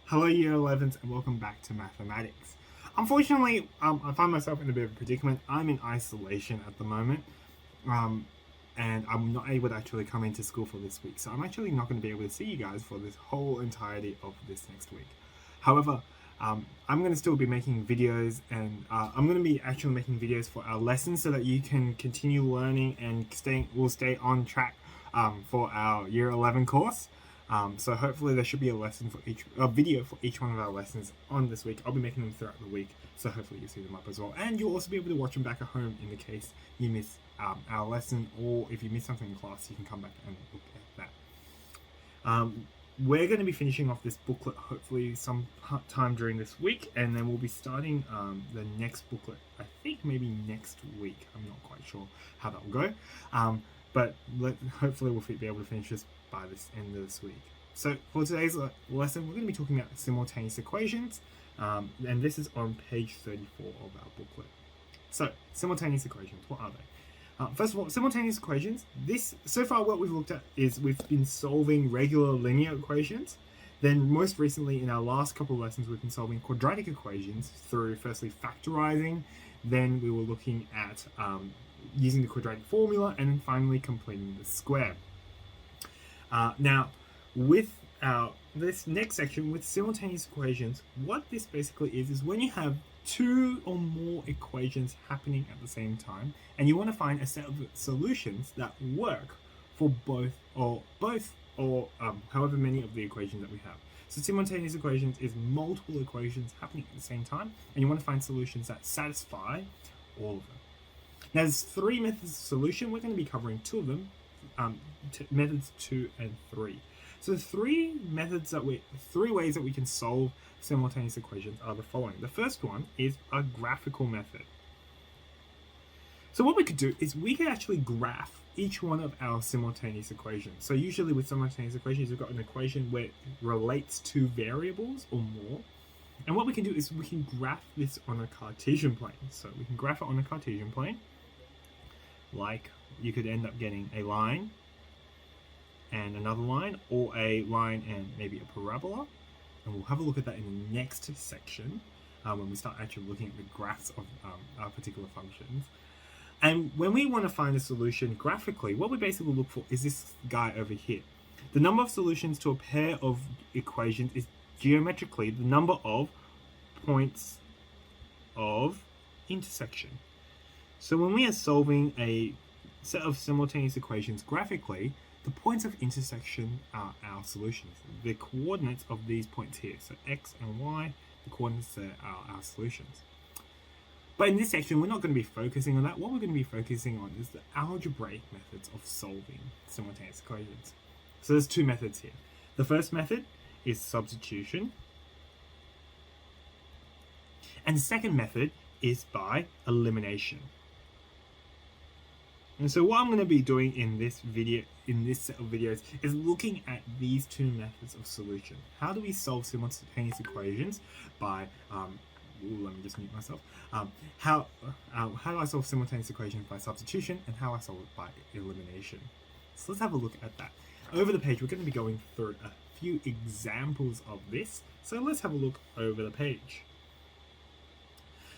Hello Year 11s and welcome back to Mathematics. Unfortunately, I find myself in a bit of a predicament. I'm in isolation at the moment, and I'm not able to actually come into school for this week. So I'm actually not going to be able to see you guys for this whole entirety of this next week. However, I'm going to still be making videos, and I'm going to be actually making videos for our lessons so that you can continue learning and we'll stay on track for our Year 11 course. So hopefully there should be a video for each one of our lessons on this week. I'll be making them throughout the week, so hopefully you'll see them up as well. And you'll also be able to watch them back at home in the case you miss our lesson, or if you miss something in class, you can come back and look at that. We're going to be finishing off this booklet hopefully some time during this week, and then we'll be starting the next booklet, I think maybe next week. I'm not quite sure how that will go. But hopefully we'll be able to finish this by this end of this week. So for today's lesson, we're going to be talking about simultaneous equations, and this is on page 34 of our booklet. So simultaneous equations, what are they? First of all, simultaneous equations. So far what we've looked at is we've been solving regular linear equations. Then most recently in our last couple of lessons, we've been solving quadratic equations through firstly factorizing. Then we were looking at using the quadratic formula, and then finally completing the square. Now, with this next section, with simultaneous equations, what this basically is when you have two or more equations happening at the same time, and you want to find a set of solutions that work for both or however many of the equations that we have. So simultaneous equations is multiple equations happening at the same time, and you want to find solutions that satisfy all of them. Now, there's three methods of solution. We're going to be covering two of them, methods 2 and 3. So the three ways that we can solve simultaneous equations are the following. The first one is a graphical method. So what we could do is we could actually graph each one of our simultaneous equations. So usually with simultaneous equations, we've got an equation where it relates two variables or more. And what we can do is we can graph this on a Cartesian plane. So we can graph it on a Cartesian plane. Like you could end up getting a line and another line, or a line and maybe a parabola. And we'll have a look at that in the next section when we start actually looking at the graphs of our particular functions. And when we want to find a solution graphically, what we basically look for is this guy over here. The number of solutions to a pair of equations is geometrically the number of points of intersection. So when we are solving a set of simultaneous equations graphically, the points of intersection are our solutions. The coordinates of these points here, so x and y, the coordinates there are our solutions. But in this section, we're not going to be focusing on that. What we're going to be focusing on is the algebraic methods of solving simultaneous equations. So there's two methods here. The first method is substitution. And the second method is by elimination. And so what I'm going to be doing in this set of videos, is looking at these two methods of solution. How do we solve simultaneous equations by, let me just mute myself. How do I solve simultaneous equations by substitution, and how I solve it by elimination? So let's have a look at that. Over the page, we're going to be going through a few examples of this. So let's have a look over the page.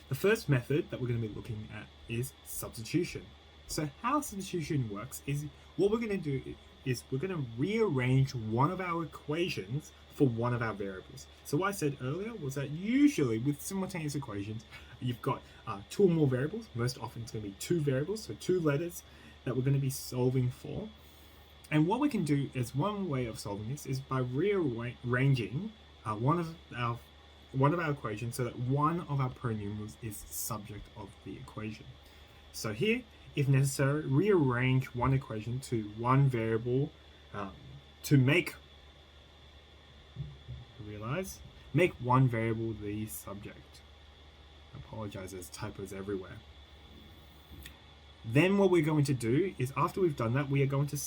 The first method that we're going to be looking at is substitution. So how substitution works is what we're going to do is we're going to rearrange one of our equations for one of our variables. So what I said earlier was that usually with simultaneous equations, you've got two or more variables. Most often it's going to be two variables, so two letters that we're going to be solving for. And what we can do is one way of solving this is by rearranging one of our equations so that one of our pronumerals is subject of the equation. So here, if necessary, rearrange one equation to one variable to make one variable the subject. I apologize, there's typos everywhere. Then what we're going to do is, after we've done that, we are going to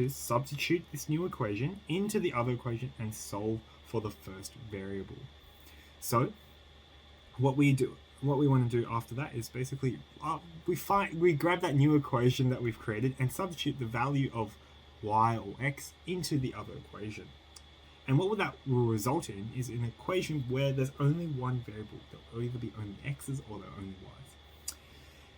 substitute this new equation into the other equation and solve for the first variable. So what we want to do after that is basically we grab that new equation that we've created and substitute the value of y or x into the other equation. And what that will result in is an equation where there's only one variable. There'll either be only x's or there'll only y's.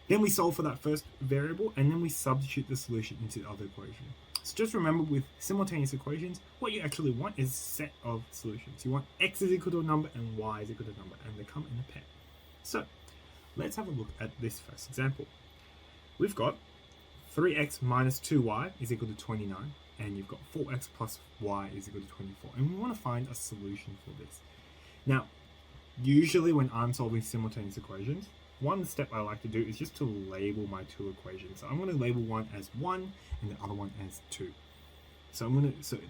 Then we solve for that first variable, and then we substitute the solution into the other equation. So just remember, with simultaneous equations, what you actually want is a set of solutions. You want x is equal to a number and y is equal to a number, and they come in a pair. So let's have a look at this first example. We've got 3x minus 2y is equal to 29, and you've got 4x plus y is equal to 24, and we want to find a solution for this. Now, usually when I'm solving simultaneous equations, one step I like to do is just to label my two equations. So I'm going to label one as 1 and the other one as 2. So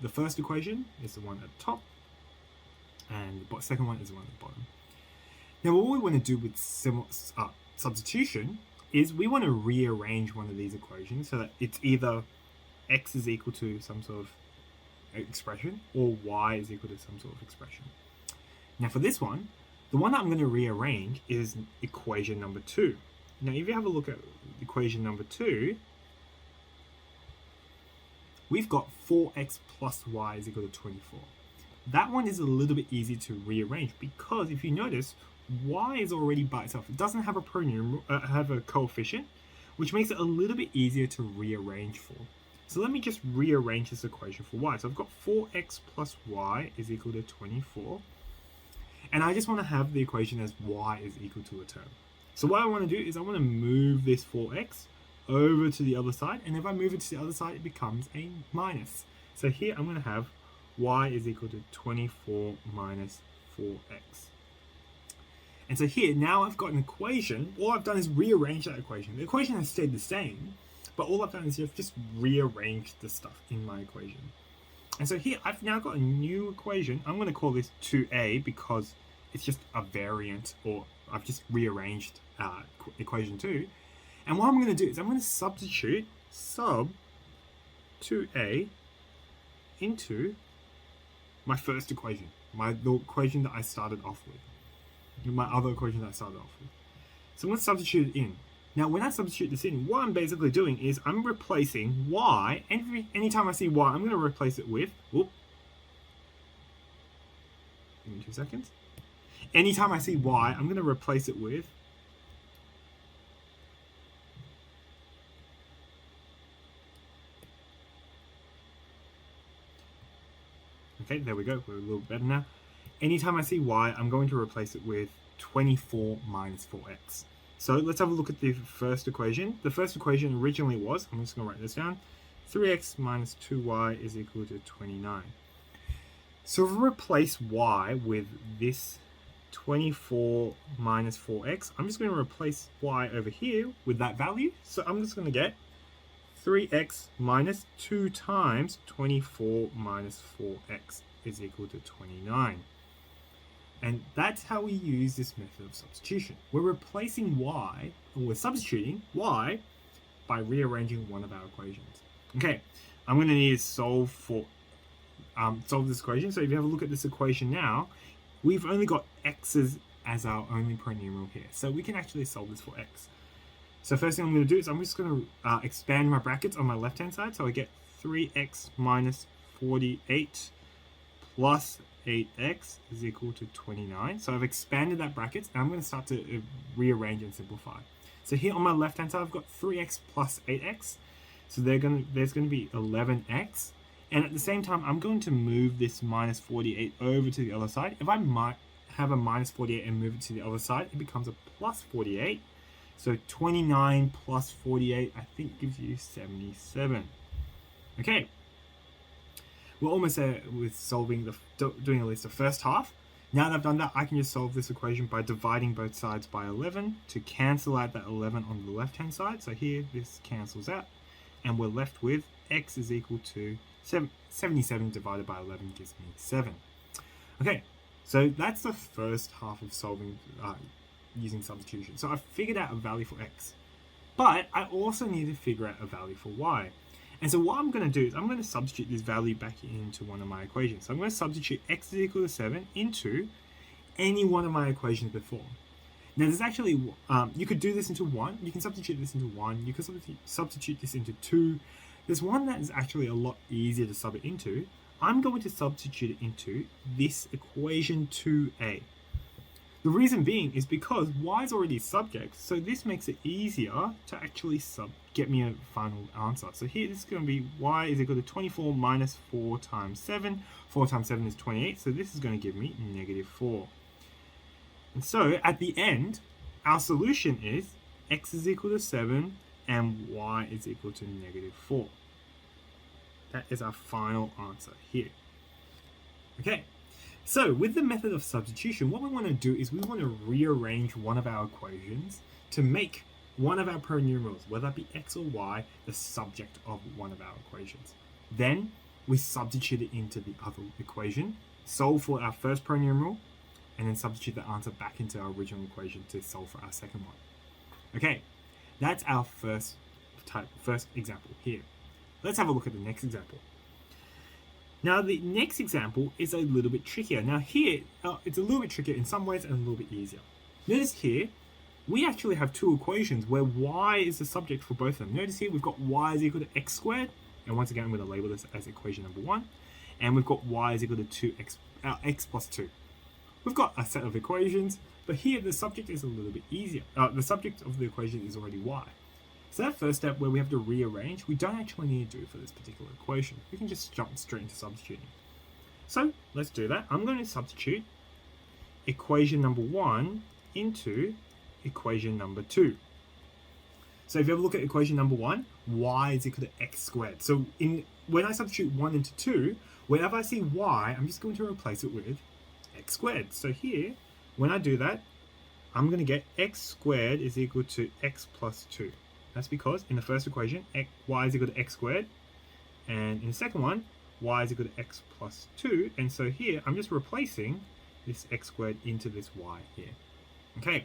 the first equation is the one at the top, and the second one is the one at the bottom. Now, what we want to do with substitution is we want to rearrange one of these equations so that it's either x is equal to some sort of expression or y is equal to some sort of expression. Now, for this one, the one that I'm going to rearrange is equation number 2. Now, if you have a look at equation number 2, we've got 4x plus y is equal to 24. That one is a little bit easier to rearrange because if you notice, y is already by itself. It doesn't have a coefficient, which makes it a little bit easier to rearrange for. So let me just rearrange this equation for y. So I've got 4x plus y is equal to 24. And I just want to have the equation as y is equal to a term. So what I want to do is I want to move this 4x over to the other side. And if I move it to the other side, it becomes a minus. So here I'm going to have y is equal to 24 minus 4x. And so here, now I've got an equation. All I've done is rearrange that equation. The equation has stayed the same, but all I've done is just rearranged the stuff in my equation. And so here, I've now got a new equation. I'm going to call this 2a because it's just a variant, or I've just rearranged equation 2. And what I'm going to do is I'm going to substitute sub 2a into my first equation, the equation that I started off with. My other equation that I started off with. So I'm going to substitute it in. Now, when I substitute this in, what I'm basically doing is I'm replacing y. Anytime I see y, I'm going to replace it with. Whoop. Give me 2 seconds. Anytime I see y, I'm going to replace it with. Okay, there we go. We're a little better now. Anytime I see y, I'm going to replace it with 24 minus 4x. So let's have a look at the first equation. The first equation originally was, I'm just going to write this down, 3x minus 2y is equal to 29. So if we replace y with this 24 minus 4x, I'm just going to replace y over here with that value. So I'm just going to get 3x minus 2 times 24 minus 4x is equal to 29. And that's how we use this method of substitution. We're replacing y, or we're substituting y by rearranging one of our equations. Okay, I'm going to need to solve this equation. So if you have a look at this equation now, we've only got x's as our only polynomial here. So we can actually solve this for x. So first thing I'm going to do is I'm just going to expand my brackets on my left-hand side. So I get 3x minus 48 plus 8x is equal to 29. So I've expanded that brackets, and I'm going to start to rearrange and simplify. So here on my left hand side, I've got 3x plus 8x. So there's going to be 11x. And at the same time, I'm going to move this minus 48 over to the other side. If I might have a minus 48 and move it to the other side, it becomes a plus 48. So 29 plus 48, I think, gives you 77. Okay. We're almost there with doing at least the first half. Now that I've done that, I can just solve this equation by dividing both sides by 11 to cancel out that 11 on the left-hand side. So here, this cancels out, and we're left with x is equal to 77 divided by 11 gives me 7. Okay, so that's the first half of solving using substitution. So I've figured out a value for x, but I also need to figure out a value for y. And so what I'm going to do is I'm going to substitute this value back into one of my equations. So I'm going to substitute x is equal to 7 into any one of my equations before. Now there's actually, you could do this into 1, you can substitute this into 1, you can substitute this into 2. There's one that is actually a lot easier to sub it into. I'm going to substitute it into this equation 2a. The reason being is because y is already subject, so this makes it easier to actually get me a final answer. So here this is going to be y is equal to 24 minus 4 times 7. 4 times 7 is 28, so this is going to give me negative 4. And so at the end, our solution is x is equal to 7 and y is equal to negative 4. That is our final answer here. Okay. So with the method of substitution, what we want to do is we want to rearrange one of our equations to make one of our polynomials, whether it be x or y, the subject of one of our equations. Then we substitute it into the other equation, solve for our first polynomial, and then substitute the answer back into our original equation to solve for our second one. Okay, that's our first example here. Let's have a look at the next example. Now the next example is a little bit trickier. Now here, it's a little bit trickier in some ways and a little bit easier. Notice here, we actually have two equations where y is the subject for both of them. Notice here we've got y is equal to x squared, and once again I'm going to label this as equation number 1, and we've got y is equal to x plus 2. We've got a set of equations, but here the subject is a little bit easier. The subject of the equation is already y. So that first step where we have to rearrange, we don't actually need to do for this particular equation. We can just jump straight into substituting. So let's do that. I'm going to substitute equation number 1 into equation number 2. So if you have a look at equation number 1, y is equal to x squared. So when I substitute 1 into 2, whenever I see y, I'm just going to replace it with x squared. So here, when I do that, I'm going to get x squared is equal to x plus 2. That's because in the first equation, y is equal to x squared, and in the second one, y is equal to x plus 2, and so here I'm just replacing this x squared into this y here. Okay,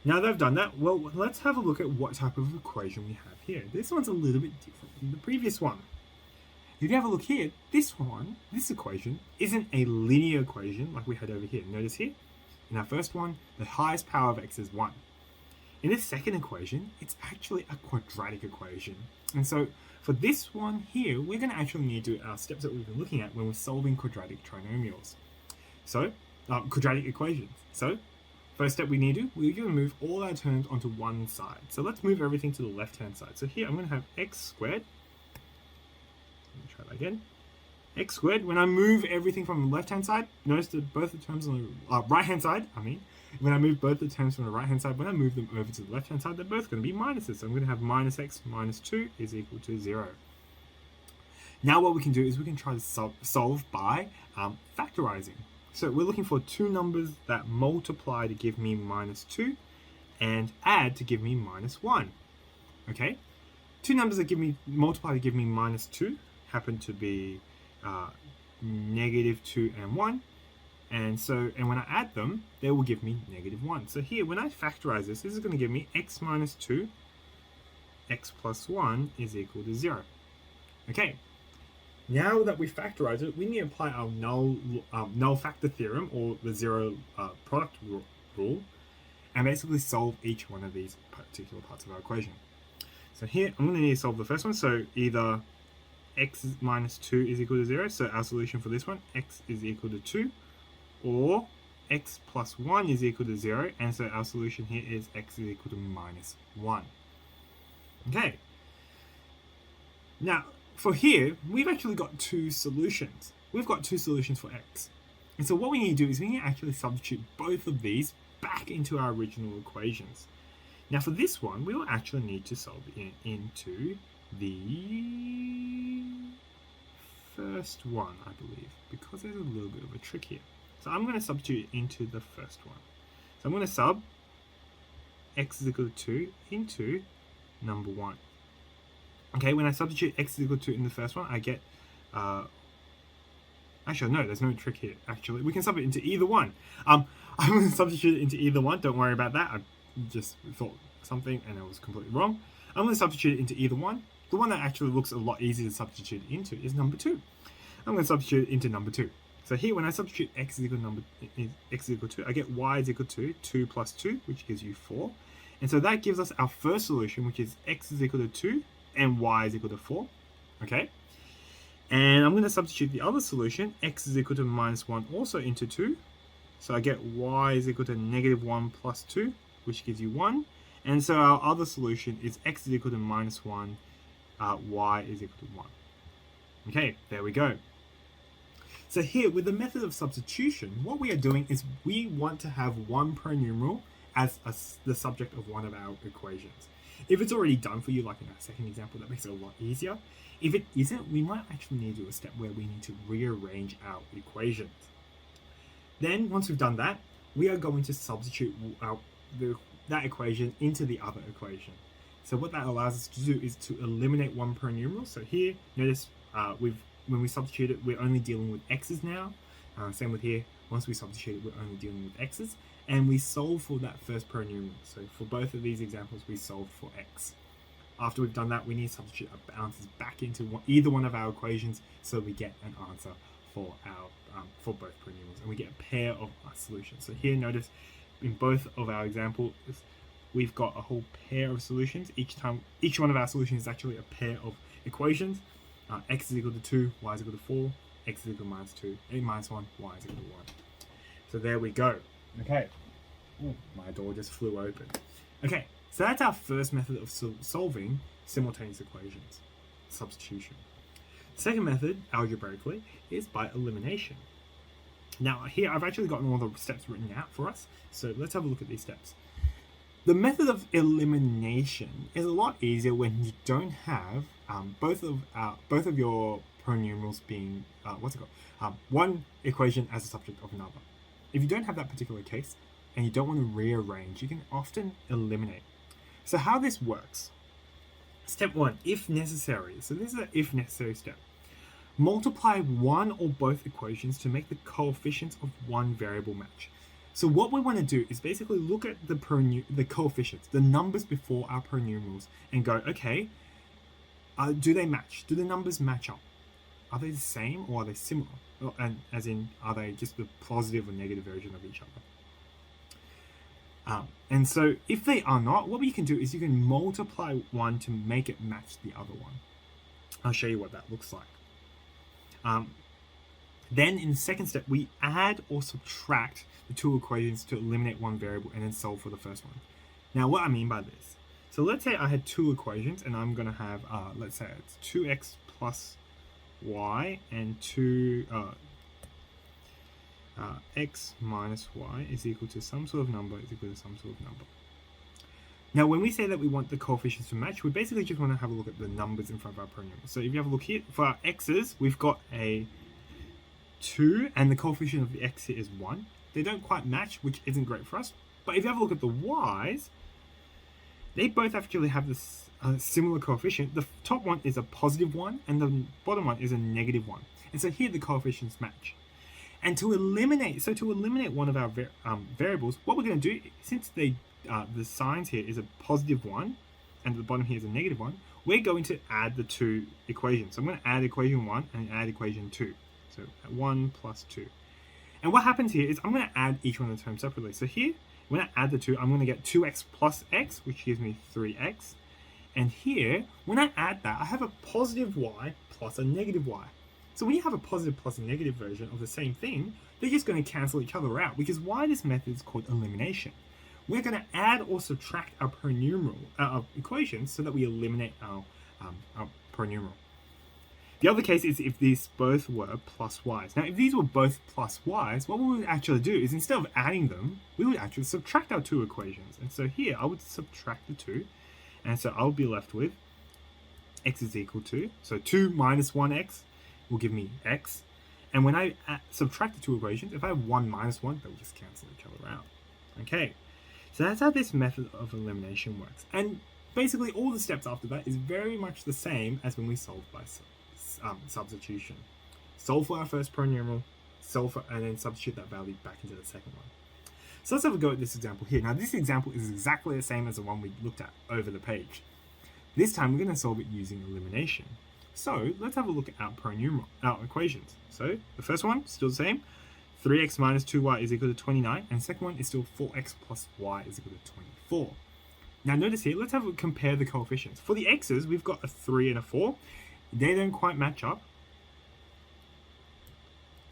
now that I've done that, well, let's have a look at what type of equation we have here. This one's a little bit different from the previous one. If you have a look here, this equation isn't a linear equation like we had over here. Notice here, in our first one, the highest power of x is 1. In this second equation, it's actually a quadratic equation. And so for this one here, we're going to actually need to do our steps that we've been looking at when we're solving quadratic trinomials. So, quadratic equations. So, first step we're going to move all our terms onto one side. So let's move everything to the left-hand side. So here I'm going to have x squared. Let me try that again. X squared. When I move everything from the left-hand side, notice that both the terms on the right-hand side, when I move both the terms from the right-hand side, when I move them over to the left-hand side, they're both going to be minuses. So I'm going to have minus x minus 2 is equal to 0. Now what we can do is we can try to solve by factorizing. So we're looking for two numbers that multiply to give me minus 2 and add to give me minus 1. Okay? Two numbers that multiply to give me minus 2 happen to be negative 2 and 1. And when I add them, they will give me negative 1. So here, when I factorize this is going to give me x minus 2, x plus 1 is equal to 0. Okay, now that we factorize it, we need to apply our null factor theorem, or the zero product rule, and basically solve each one of these particular parts of our equation. So here, I'm going to need to solve the first one. So either x minus 2 is equal to 0, so our solution for this one, x is equal to 2, or x plus 1 is equal to 0, and so our solution here is x is equal to minus 1. Okay. Now, for here, we've actually got two solutions. We've got two solutions for x. And so what we need to do is we need to actually substitute both of these back into our original equations. Now for this one, we will actually need to solve it into the first one, I believe, because there's a little bit of a trick here. So I'm going to substitute it into the first one. So I'm going to sub x is equal to 2 into number 1. Okay, when I substitute x is equal to 2 in the first one, I get... actually, no, there's no trick here, actually. We can sub it into either one. I'm going to substitute it into either one. Don't worry about that. I just thought something and I was completely wrong. I'm going to substitute it into either one. The one that actually looks a lot easier to substitute into is number 2. I'm going to substitute it into number 2. So here, when I substitute x is equal to 2, I get y is equal to 2 plus 2, which gives you 4. And so that gives us our first solution, which is x is equal to 2 and y is equal to 4. Okay? And I'm going to substitute the other solution, x is equal to minus 1 also into 2. So I get y is equal to negative 1 plus 2, which gives you 1. And so our other solution is x is equal to minus 1, y is equal to 1. Okay, there we go. So here, with the method of substitution, what we are doing is we want to have one per numeral as the subject of one of our equations. If it's already done for you, like in our second example, that makes it a lot easier. If it isn't, we might actually need to do a step where we need to rearrange our equations. Then, once we've done that, we are going to substitute that equation into the other equation. So what that allows us to do is to eliminate one per numeral. So here, notice when we substitute it, we're only dealing with x's now. Same with here. Once we substitute it, we're only dealing with x's. And we solve for that first per numeral. So for both of these examples, we solve for x. After we've done that, we need to substitute our answers back into either one of our equations so we get an answer for our for both per numerals, and we get a pair of solutions. So here, notice in both of our examples, we've got a whole pair of solutions. Each one of our solutions is actually a pair of equations. X is equal to 2, y is equal to 4, x is equal to minus 2, minus 1, y is equal to 1. So there we go. Okay. Ooh, my door just flew open. Okay, so that's our first method of solving simultaneous equations, substitution. Second method, algebraically, is by elimination. Now here I've actually gotten all the steps written out for us, so let's have a look at these steps. The method of elimination is a lot easier when you don't have both of your pronumerals being one equation as a subject of another. If you don't have that particular case and you don't want to rearrange, you can often eliminate. So how this works? Step 1, if necessary. So this is an if necessary step. Multiply one or both equations to make the coefficients of one variable match. So what we want to do is basically look at the coefficients, the numbers before our pronumerals, and go, okay, do they match? Do the numbers match up? Are they the same or are they similar? And as in, are they just the positive or negative version of each other? And so if they are not, what you can do is you can multiply one to make it match the other one. I'll show you what that looks like. Then in the second step, we add or subtract the two equations to eliminate one variable and then solve for the first one. Now what I mean by this, so let's say I had two equations and I'm going to have, let's say it's 2x plus y and x minus y is equal to some sort of number is equal to some sort of number. Now, when we say that we want the coefficients to match, we basically just want to have a look at the numbers in front of our pronumerals. So if you have a look here, for our x's, we've got a 2, and the coefficient of the x here is 1. They don't quite match, which isn't great for us. But if you have a look at the y's, they both actually have this similar coefficient. The top one is a positive 1, and the bottom one is a negative 1. And so here the coefficients match. And to eliminate one of our variables, what we're going to do, since the signs here is a positive 1 and the bottom here is a negative 1, we're going to add the two equations. So I'm going to add equation 1 and add equation 2. So 1 plus 2. And what happens here is I'm going to add each one of the terms separately. So here, when I add the two, I'm going to get 2x plus x, which gives me 3x. And here, when I add that, I have a positive y plus a negative y. So when you have a positive plus a negative version of the same thing, they're just going to cancel each other out, which is why this method is called elimination. We're going to add or subtract our pronumeral equations so that we eliminate our pronumeral. The other case is if these both were plus y's. Now, if these were both plus y's, what we would actually do is instead of adding them, we would actually subtract our two equations. And so here, I would subtract the two. And so I'll be left with x is equal to, so 2 minus 1x will give me x. And when I subtract the two equations, if I have 1 minus 1, they'll just cancel each other out. Okay, so that's how this method of elimination works. And basically all the steps after that is very much the same as when we solve by substitution. Solve for our first pronumeral, and then substitute that value back into the second one. So let's have a go at this example here. Now this example is exactly the same as the one we looked at over the page. This time we're going to solve it using elimination. So let's have a look at our equations. So the first one, still the same. 3x minus 2y is equal to 29. And the second one is still 4x plus y is equal to 24. Now notice here, let's compare the coefficients. For the x's, we've got a 3 and a 4. They don't quite match up.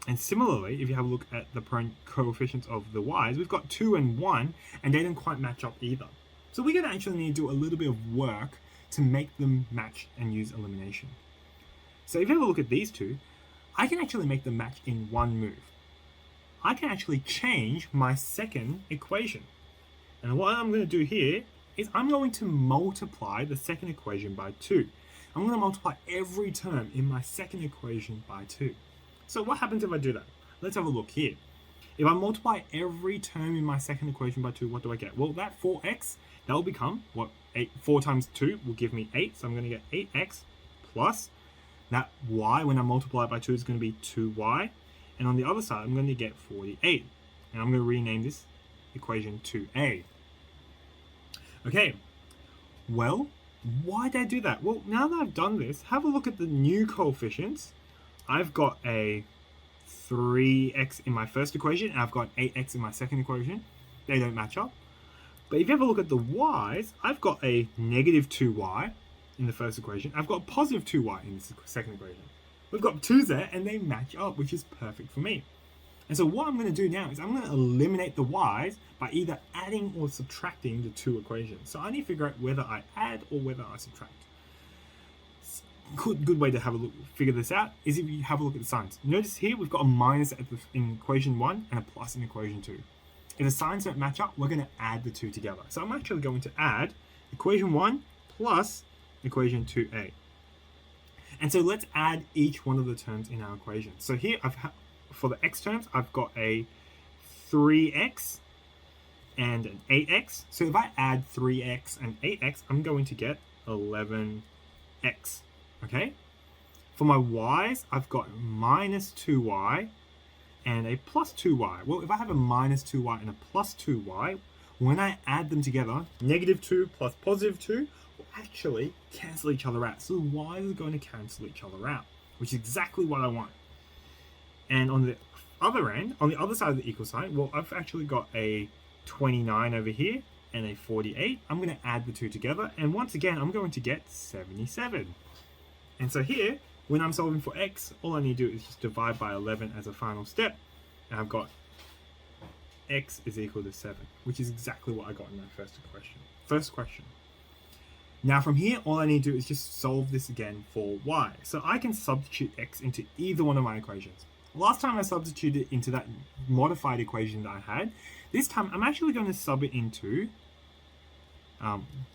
And similarly, if you have a look at the coefficients of the y's, we've got 2 and 1, and they don't quite match up either. So we're going to actually need to do a little bit of work to make them match and use elimination. So if you have a look at these two, I can actually make them match in one move. I can actually change my second equation. And what I'm going to do here is I'm going to multiply the second equation by 2. I'm going to multiply every term in my second equation by 2. So what happens if I do that? Let's have a look here. If I multiply every term in my second equation by 2, what do I get? Well, that 4x, that will become, 4 times 2 will give me 8. So I'm going to get 8x plus that y, when I multiply it by 2, is going to be 2y. And on the other side, I'm going to get 48. And I'm going to rename this equation 2a. Okay, well, why did I do that? Well, now that I've done this, have a look at the new coefficients. I've got a 3x in my first equation, and I've got 8x in my second equation. They don't match up. But if you have a look at the y's, I've got a negative 2y in the first equation. I've got a positive 2y in the second equation. We've got 2's there, and they match up, which is perfect for me. And so what I'm going to do now is I'm going to eliminate the y's by either adding or subtracting the two equations. So I need to figure out whether I add or whether I subtract. Good way to have a look, figure this out is if you have a look at the signs. Notice here we've got a minus in equation 1 and a plus in equation 2. If the signs don't match up, we're going to add the two together. So I'm actually going to add equation 1 plus equation 2a. And so let's add each one of the terms in our equation. So here for the x terms, I've got a 3x and an 8x. So if I add 3x and 8x, I'm going to get 11x. Okay? For my y's, I've got minus 2y and a plus 2y. Well, if I have a minus 2y and a plus 2y, when I add them together, negative 2 plus positive 2 will actually cancel each other out. So the y's are going to cancel each other out, which is exactly what I want. And on the other end, on the other side of the equal sign, well, I've actually got a 29 over here and a 48. I'm going to add the two together, and once again, I'm going to get 77. And so here, when I'm solving for x, all I need to do is just divide by 11 as a final step, and I've got x is equal to 7, which is exactly what I got in that first question. Now from here, all I need to do is just solve this again for y. So I can substitute x into either one of my equations. Last time I substituted into that modified equation that I had. This time I'm actually going to sub it into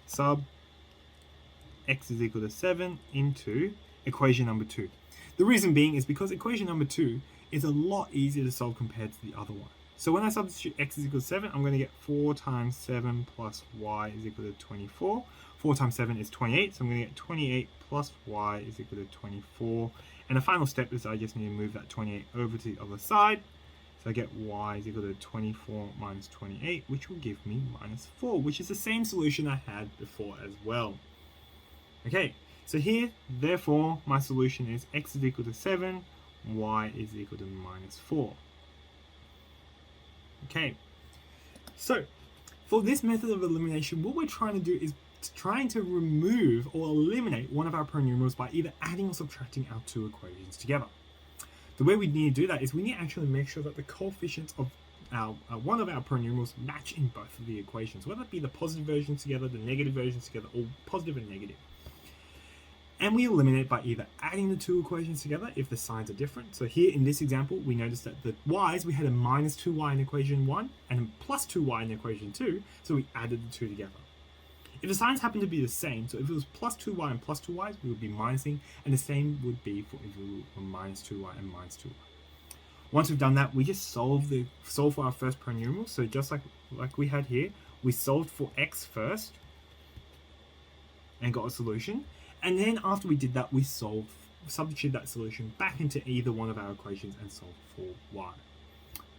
sub x is equal to 7 into equation number 2. The reason being is because equation number 2 is a lot easier to solve compared to the other one. So when I substitute x is equal to 7, I'm going to get 4 times 7 plus y is equal to 24. 4 times 7 is 28, so I'm going to get 28 plus y is equal to 24. And the final step is I just need to move that 28 over to the other side. So I get y is equal to 24 minus 28, which will give me minus 4, which is the same solution I had before as well. Okay, so here, therefore, my solution is x is equal to 7, y is equal to minus 4. Okay, so for this method of elimination, what we're trying to do is trying to remove or eliminate one of our polynomials by either adding or subtracting our two equations together. The way we need to do that is we need to actually make sure that the coefficients of one of our polynomials match in both of the equations, whether it be the positive versions together, the negative versions together, or positive and negative. And we eliminate by either adding the two equations together if the signs are different. So here in this example, we noticed that the y's, we had a minus 2y in equation 1 and a plus 2y in equation 2, so we added the two together. If the signs happen to be the same, so if it was plus 2y and plus 2y's, we would be minusing, and the same would be for if we were minus 2y and minus 2y. Once we've done that, we just solve for our first polynomial. So just like we had here, we solved for x first and got a solution. And then after we did that, we substitute that solution back into either one of our equations and solve for y.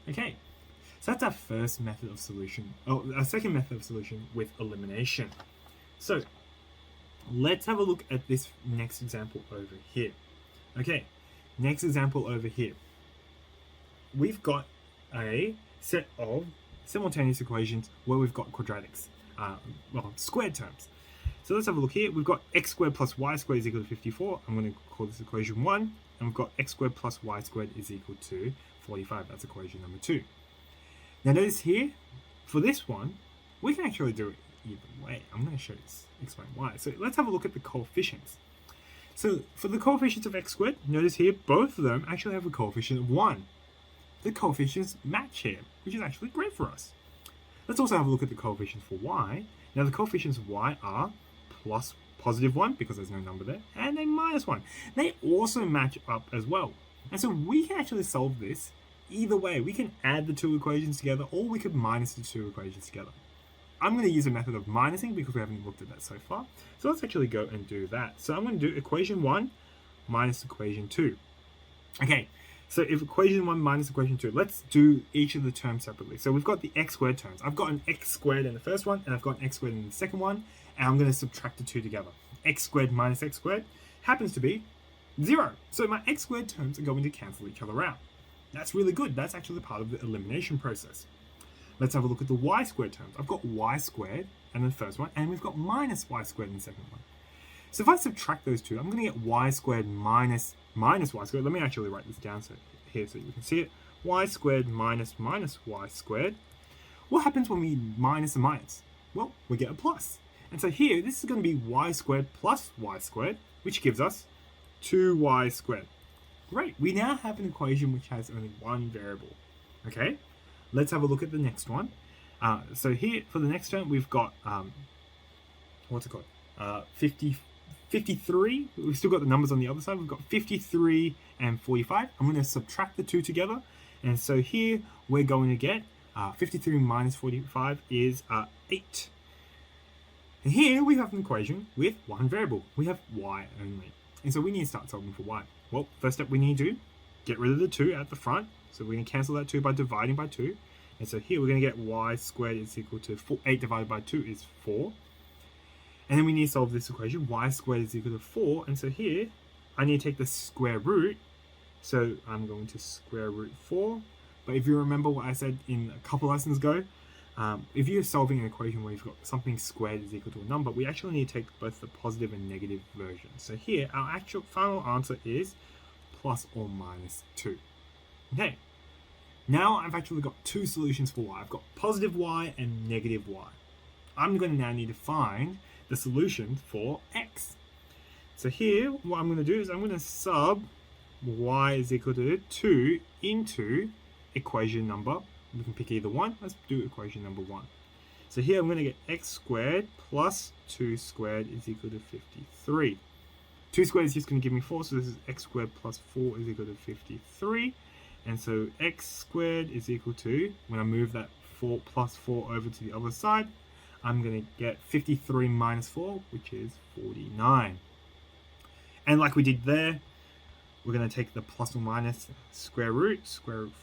Okay, so that's our first method of solution. Our second method of solution with elimination. So let's have a look at this next example over here. Okay, next example over here. We've got a set of simultaneous equations where we've got quadratics, squared terms. So let's have a look here. We've got x squared plus y squared is equal to 54. I'm going to call this equation 1. and we've got x squared plus y squared is equal to 45. That's equation number 2. Now notice here, for this one, we can actually do it either way. I'm going to explain why. So let's have a look at the coefficients. So for the coefficients of x squared, notice here, both of them actually have a coefficient of 1. The coefficients match here, which is actually great for us. Let's also have a look at the coefficients for y. Now the coefficients of y are plus positive 1, because there's no number there, and a minus 1. They also match up as well. And so we can actually solve this either way. We can add the two equations together, or we could minus the two equations together. I'm going to use a method of minusing because we haven't looked at that so far. So let's actually go and do that. So I'm going to do equation 1 minus equation 2. Okay, so if equation 1 minus equation 2, let's do each of the terms separately. So we've got the x squared terms. I've got an x squared in the first one, and I've got an x squared in the second one, and I'm going to subtract the two together. X squared minus x squared happens to be 0. So my x squared terms are going to cancel each other out. That's really good. That's actually part of the elimination process. Let's have a look at the y squared terms. I've got y squared in the first one, and we've got minus y squared in the second one. So if I subtract those two, I'm going to get y squared minus y squared. Let me actually write this down here so you can see it. Y squared minus y squared. What happens when we minus a minus? Well, we get a plus. And so here, this is going to be y squared plus y squared, which gives us 2y squared. Great, we now have an equation which has only one variable. Okay, let's have a look at the next one. So here, for the next term, we've got, what's it called? 53. We've still got the numbers on the other side. We've got 53 and 45. I'm going to subtract the two together. And so here, we're going to get 53 minus 45 is 8. And here we have an equation with one variable. We have y only. And so we need to start solving for y. Well, first step we need to get rid of the 2 at the front. So we're going to cancel that 2 by dividing by 2. And so here we're going to get y squared is equal to 4. 8 divided by 2 is 4. And then we need to solve this equation. Y squared is equal to 4. And so here I need to take the square root. So I'm going to square root 4. But if you remember what I said in a couple lessons ago, if you're solving an equation where you've got something squared is equal to a number, we actually need to take both the positive and negative version. So here, our actual final answer is plus or minus 2. Okay, now I've actually got two solutions for y. I've got positive y and negative y. I'm going to now need to find the solution for x. So here, what I'm going to do is I'm going to sub y is equal to 2 into equation number. We can pick either one. Let's do equation number 1. So here I'm going to get x squared plus 2 squared is equal to 53. 2 squared is just going to give me 4, so this is x squared plus 4 is equal to 53. And so x squared is equal to, when I move that 4 plus 4 over to the other side, I'm going to get 53 minus 4, which is 49. And like we did there, we're going to take the plus or minus square root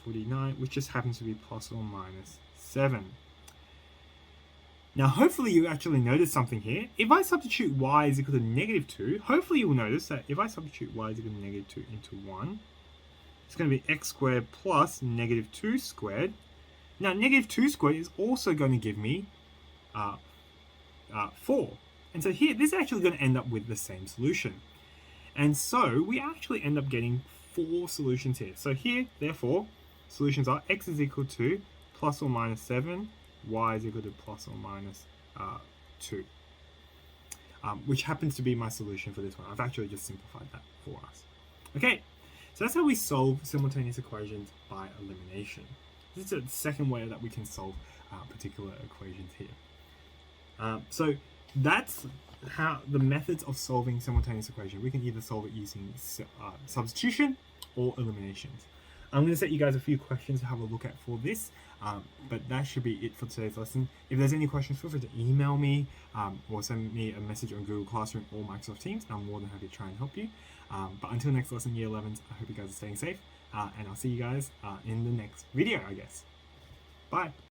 49, which just happens to be plus or minus 7. Now, hopefully you actually noticed something here. If I substitute y is equal to negative 2, hopefully you'll notice that if I substitute y is equal to negative 2 into 1, it's going to be x squared plus negative 2 squared. Now, negative 2 squared is also going to give me 4. And so here, this is actually going to end up with the same solution. And so we actually end up getting 4 solutions here. So here, therefore, solutions are x is equal to plus or minus 7, y is equal to plus or minus 2, which happens to be my solution for this one. I've actually just simplified that for us. Okay, so that's how we solve simultaneous equations by elimination. This is the second way that we can solve particular equations here. So that's how the methods of solving simultaneous equation. We can either solve it using substitution or eliminations. I'm going to set you guys a few questions to have a look at for this, but that should be it for today's lesson. If there's any questions, feel free to email me or send me a message on Google Classroom or Microsoft Teams. I'm more than happy to try and help you. But until next lesson, Year 11s, I hope you guys are staying safe, and I'll see you guys in the next video, I guess. Bye!